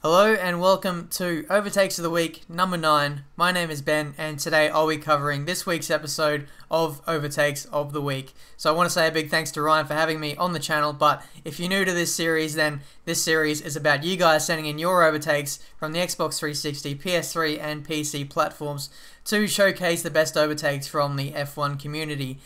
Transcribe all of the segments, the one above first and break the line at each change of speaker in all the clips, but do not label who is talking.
Hello and welcome to Overtakes of the Week number 9. My name is Ben and today I'll be covering this week's episode of Overtakes of the Week. So I want to say a big thanks to Ryan for having me on the channel, but if you're new to this series, then this series is about you guys sending in your overtakes from the Xbox 360, PS3 and PC platforms to showcase the best overtakes from the F1 community.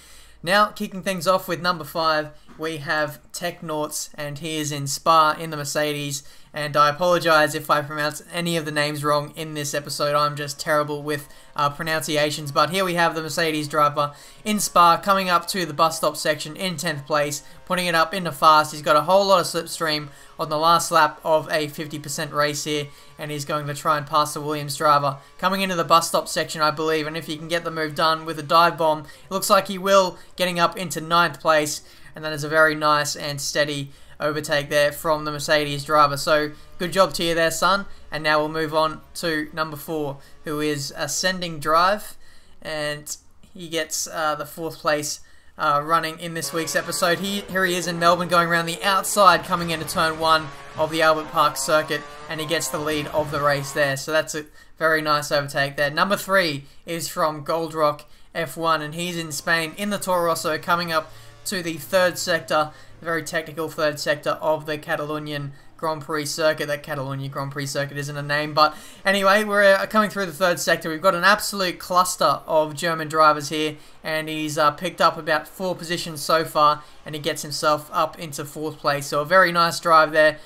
Now, kicking things off with number 5, we have Technauts, and he is in Spa in the Mercedes. And I apologise if I pronounce any of the names wrong in this episode. I'm just terrible with pronunciations. But here we have the Mercedes driver in Spa coming up to the bus stop section in 10th place, putting it up into fast. He's got a whole lot of slipstream on the last lap of a 50% race here, and he's going to try and pass the Williams driver coming into the bus stop section, I believe. And if he can get the move done with a dive bomb, it looks like he will, getting up into 9th place. And that is a very nice and steady overtake there from the Mercedes driver. So good job to you there, son. And now we'll move on to number 4, who is Ascending Drive, and he gets the 4th place running in this week's episode. Here he is in Melbourne, going around the outside, coming into turn 1 of the Albert Park circuit, and he gets the lead of the race there. So that's a very nice overtake there. Number 3 is from Gold Rock F1, and he's in Spain in the Toro Rosso, coming up to the 3rd sector, the very technical 3rd sector of the Catalonian Grand Prix circuit. That Catalonian Grand Prix circuit isn't a name, but anyway, we're coming through the 3rd sector. We've got an absolute cluster of German drivers here, and he's picked up about 4 positions so far, and he gets himself up into 4th place. So a very nice drive there.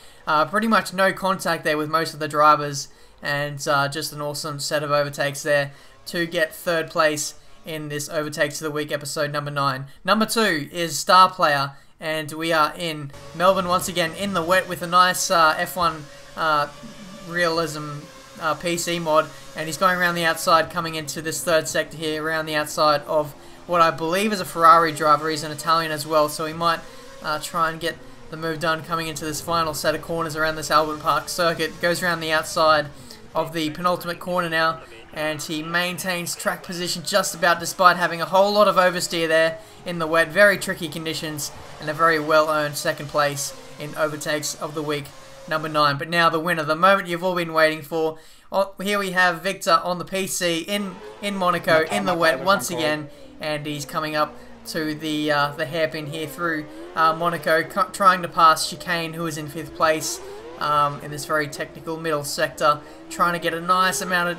Pretty much no contact there with most of the drivers, and just an awesome set of overtakes there to get 3rd place in this Overtakes of the Week episode number 9. Number 2 is Star Player, and we are in Melbourne once again in the wet with a nice F1 realism PC mod, and he's going around the outside, coming into this 3rd sector here around the outside of what I believe is a Ferrari driver. He's an Italian as well, so he might try and get the move done coming into this final set of corners around this Albert Park circuit. Goes around the outside of the penultimate corner now, and he maintains track position just about, despite having a whole lot of oversteer there in the wet. Very tricky conditions, and a very well-earned 2nd place in Overtakes of the Week number 9. But now the winner, the moment you've all been waiting for. Here we have Victor on the PC in Monaco in the wet once again, and he's coming up to the hairpin here through Monaco, trying to pass Chicane, who is in 5th place in this very technical middle sector, trying to get a nice amount of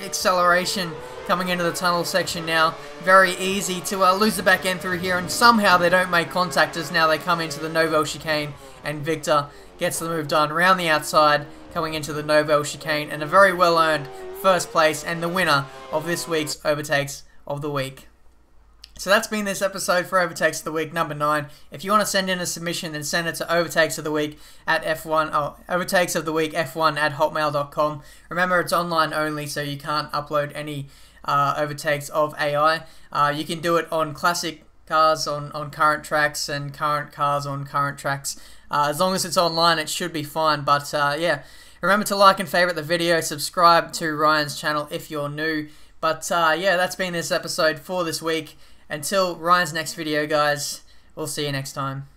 acceleration coming into the tunnel section now. Very easy to lose the back end through here, and somehow they don't make contact as now they come into the Novel chicane, and Victor gets the move done around the outside coming into the Novel chicane, and a very well earned 1st place and the winner of this week's Overtakes of the Week. So that's been this episode for Overtakes of the Week number 9. If you want to send in a submission, then send it to Overtakes of the Week at Overtakes of the Week F1 at hotmail.com. Remember, it's online only, so you can't upload any overtakes of AI. You can do it on classic cars on current tracks, and current cars on current tracks. As long as it's online, it should be fine. But yeah, remember to like and favorite the video. Subscribe to Ryan's channel if you're new. But yeah, that's been this episode for this week. Until Ryan's next video, guys, we'll see you next time.